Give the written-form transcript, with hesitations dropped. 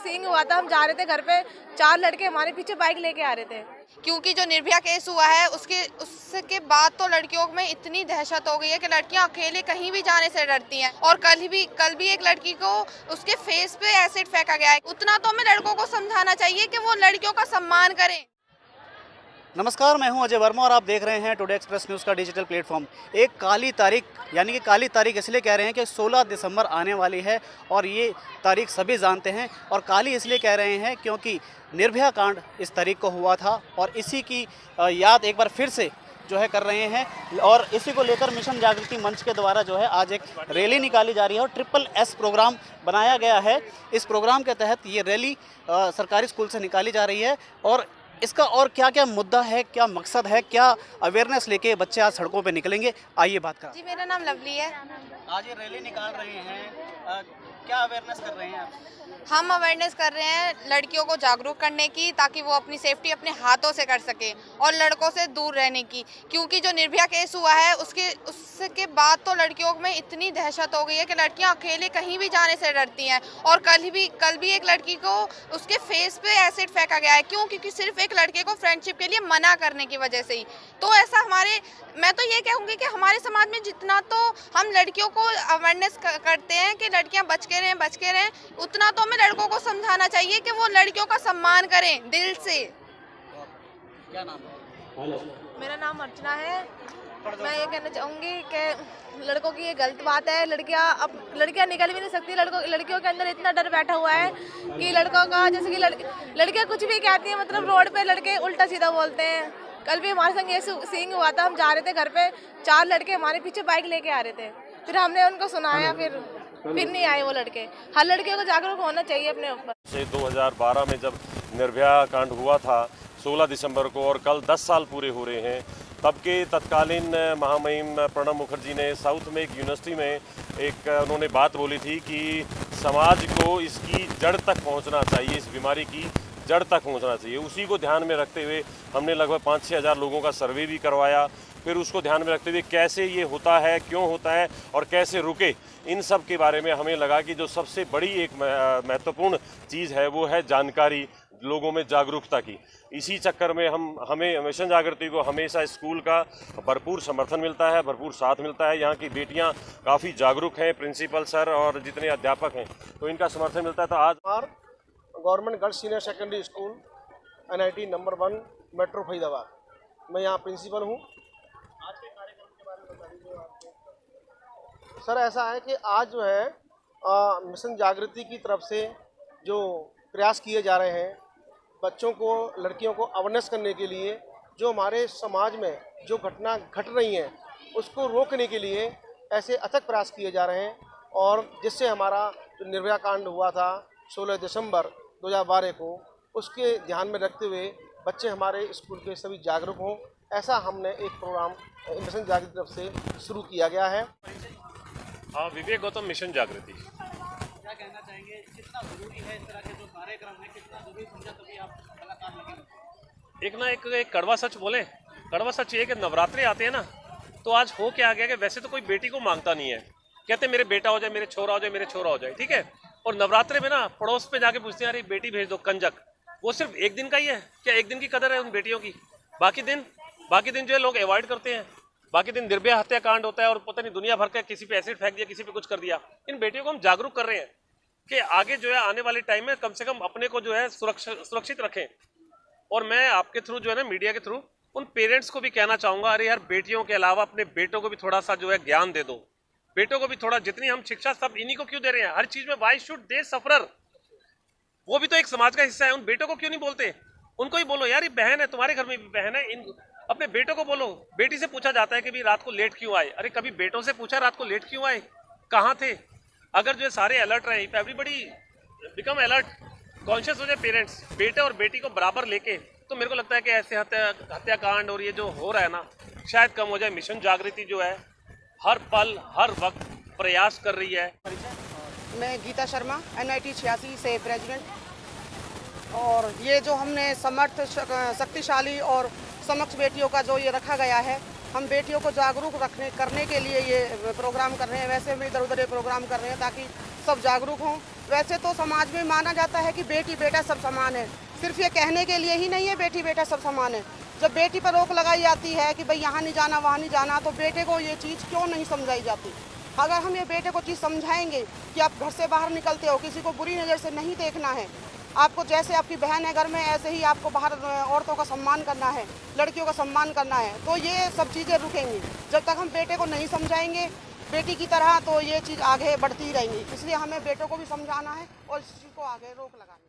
Scene हुआ था, हम जा रहे थे घर पे, 4 लड़के हमारे पीछे बाइक लेके आ रहे थे। क्योंकि जो निर्भया केस हुआ है उसके बाद तो लड़कियों में इतनी दहशत हो गई है कि लड़कियां अकेले कहीं भी जाने से डरती हैं। और कल भी एक लड़की को उसके फेस पे एसिड फेंका गया है। उतना तो हमें लड़कों को समझाना चाहिए कि वो लड़कियों का सम्मान करें। नमस्कार, मैं हूं अजय वर्मा और आप देख रहे हैं टुडे एक्सप्रेस न्यूज़ का डिजिटल प्लेटफॉर्म। एक काली तारीख, यानी कि काली तारीख इसलिए कह रहे हैं कि 16 दिसंबर आने वाली है और ये तारीख सभी जानते हैं। और काली इसलिए कह रहे हैं क्योंकि निर्भया कांड इस तारीख को हुआ था और इसी की याद एक बार फिर से जो है कर रहे हैं। और इसी को लेकर मिशन जागृति मंच के द्वारा जो है आज एक रैली निकाली जा रही है और SSS प्रोग्राम बनाया गया है। इस प्रोग्राम के तहत ये रैली सरकारी स्कूल से निकाली जा रही है और इसका और क्या क्या मुद्दा है, क्या मकसद है, क्या अवेयरनेस लेके बच्चे आज सड़कों पे निकलेंगे, आइए बात करें। जी, मेरा नाम लवली है। आज ये रैली निकाल रहे हैं, क्या अवेयरनेस कर रहे हैं आप? हम अवेयरनेस कर रहे हैं लड़कियों को जागरूक करने की, ताकि वो अपनी सेफ्टी अपने हाथों से कर सके और लड़कों से दूर रहने की। क्योंकि जो निर्भया केस हुआ है उसके बाद तो लड़कियों में इतनी दहशत हो गई है कि लड़कियां अकेले कहीं भी जाने से डरती हैं। और कल भी एक लड़की को उसके फेस पे एसिड फेंका गया है। क्योंकि सिर्फ एक लड़के को फ्रेंडशिप के लिए मना करने की वजह से ही। तो ऐसा मैं तो ये कहूँगी कि हमारे समाज में जितना तो हम लड़कियों को अवेयरनेस करते हैं कि लड़कियां बच के रहें, उतना तो हमें लड़कों को समझाना चाहिए कि वो लड़कियों का सम्मान करें दिल से। क्या नाम है? मेरा नाम अर्चना है। मैं ये कहना चाहूँगी कि लड़कों की ये गलत बात है। लड़कियाँ निकल भी नहीं सकती। लड़कियों के अंदर इतना डर बैठा हुआ है कि लड़कों का, जैसे कि लड़कियाँ कुछ भी कहती हैं, मतलब रोड पे लड़के उल्टा सीधा बोलते हैं। कल भी हमारे संग ये सीन हुआ था, हम जा रहे थे घर पे, 4 लड़के हमारे पीछे बाइक लेके आ रहे थे। फिर हमने उनको सुनाया, फिर नहीं आए वो लड़के। हर लड़के को जागरूक होना चाहिए अपने ऊपर। 2012 में जब निर्भया कांड हुआ था 16 दिसंबर को, और कल 10 साल पूरे हो रहे हैं, तब के तत्कालीन महामहिम प्रणब मुखर्जी ने साउथ में एक यूनिवर्सिटी में उन्होंने बात बोली थी कि समाज को इसकी जड़ तक पहुंचना चाहिए, इस बीमारी की जड़ तक पहुंचना चाहिए। उसी को ध्यान में रखते हुए हमने लगभग 5-6 हज़ार लोगों का सर्वे भी करवाया। फिर उसको ध्यान में रखते हुए कैसे ये होता है, क्यों होता है और कैसे रुके, इन सब के बारे में हमें लगा कि जो सबसे बड़ी एक महत्वपूर्ण चीज़ है वो है जानकारी, लोगों में जागरूकता की। इसी चक्कर में हमें मिशन जागृति को हमेशा स्कूल का भरपूर समर्थन मिलता है, भरपूर साथ मिलता है। यहाँ की बेटियाँ काफ़ी जागरूक हैं, प्रिंसिपल सर और जितने अध्यापक हैं, तो इनका समर्थन मिलता है। तो आज government girls senior secondary school NIT number 1 metro Faridabad, मैं यहाँ प्रिंसिपल हूँ। आज के कार्यक्रम के बारे में बता दीजिए आपको। सर, ऐसा है कि आज जो है मिशन जागृति की तरफ से जो प्रयास किए जा रहे हैं बच्चों को, लड़कियों को अवेयरनेस करने के लिए, जो हमारे समाज में जो घटना घट रही हैं उसको रोकने के लिए ऐसे अथक प्रयास किए जा रहे हैं। और जिससे हमारा जो निर्भया कांड हुआ था 16 दिसंबर 2012 को, उसके ध्यान में रखते हुए बच्चे हमारे स्कूल के सभी जागरूक हों, ऐसा हमने एक प्रोग्राम मिशन जागृति तरफ से शुरू किया गया है। हाँ, विवेक गौतम, मिशन जागृति। क्या कहना चाहेंगे, कितना जरूरी है इस तरह के जो कार्यक्रम है, कितना जरूरी समझा तभी आप कलाकार लगेंगे? एक कड़वा सच बोले, कड़वा सच ये कि नवरात्रे आते हैं ना, तो आज हो क्या आ गया कि वैसे तो कोई बेटी को मांगता नहीं है, कहते मेरे बेटा हो जाए, मेरे छोरा हो जाए, मेरे छोरा हो जाए, ठीक है। और नवरात्रे में ना पड़ोस पे जाके पूछते हैं, अरे बेटी भेज दो, कंजक। वो सिर्फ एक दिन का ही है क्या? एक दिन की कदर है उन बेटियों की? बाकी दिन जो है लोग अवॉइड करते हैं। बाकी दिन निर्भया हत्याकांड होता है और पता नहीं दुनिया भर का, किसी पे एसिड फेंक दिया, किसी पे कुछ कर दिया। इन बेटियों को हम जागरूक कर रहे हैं कि आगे जो है आने वाले टाइम में कम से कम अपने को जो है सुरक्षित रखें। और मैं आपके थ्रू जो है ना, मीडिया के थ्रू, उन पेरेंट्स को भी कहना चाहूँगा, अरे यार, बेटियों के अलावा अपने बेटों को भी थोड़ा सा जो है ज्ञान दे दो। बेटों को भी थोड़ा, जितनी हम शिक्षा सब इन्हीं को क्यों दे रहे हैं हर चीज में? Why should they sufferer? वो भी तो एक समाज का हिस्सा है। उन बेटों को क्यों नहीं बोलते? उनको ही बोलो, यार ये बहन है, तुम्हारे घर में भी बहन है, अपने बेटों को बोलो। बेटी से पूछा जाता है कि भी रात को लेट क्यों आए? अरे कभी बेटों से पूछा रात को लेट क्यों आए, कहाँ थे? अगर जो है सारे अलर्ट रहे, एवरीबडी बिकम अलर्ट, कॉन्शियस हो जाए पेरेंट्स, बेटे और बेटी को बराबर लेके, तो मेरे को लगता है कि ऐसे हत्याकांड और ये जो हो रहा है ना, शायद कम हो जाए। मिशन जागृति जो है हर पल हर वक्त प्रयास कर रही है। मैं गीता शर्मा, NIT 86 से प्रेसिडेंट। और ये जो हमने समर्थ, शक्तिशाली और समक्ष बेटियों का जो ये रखा गया है, हम बेटियों को जागरूक करने के लिए ये प्रोग्राम कर रहे हैं। वैसे हम इधर उधर ये प्रोग्राम कर रहे हैं ताकि सब जागरूक हों। वैसे तो समाज में माना जाता है कि बेटी बेटा सब समान है, सिर्फ ये कहने के लिए ही नहीं है बेटी बेटा सब समान है। जब बेटी पर रोक लगाई जाती है कि भाई यहाँ नहीं जाना वहाँ नहीं जाना, तो बेटे को ये चीज़ क्यों नहीं समझाई जाती। अगर हम ये बेटे को चीज़ समझाएंगे कि आप घर से बाहर निकलते हो, किसी को बुरी नज़र से नहीं देखना है, आपको जैसे आपकी बहन है घर में ऐसे ही आपको बाहर औरतों का सम्मान करना है, लड़कियों का सम्मान करना है, तो ये सब चीज़ें रुकेंगी। जब तक हम बेटे को नहीं समझाएंगे बेटी की तरह, तो ये चीज़ आगे बढ़ती रहेंगी। इसलिए हमें बेटों को भी समझाना है और इस चीज़ को आगे रोक लगानी है।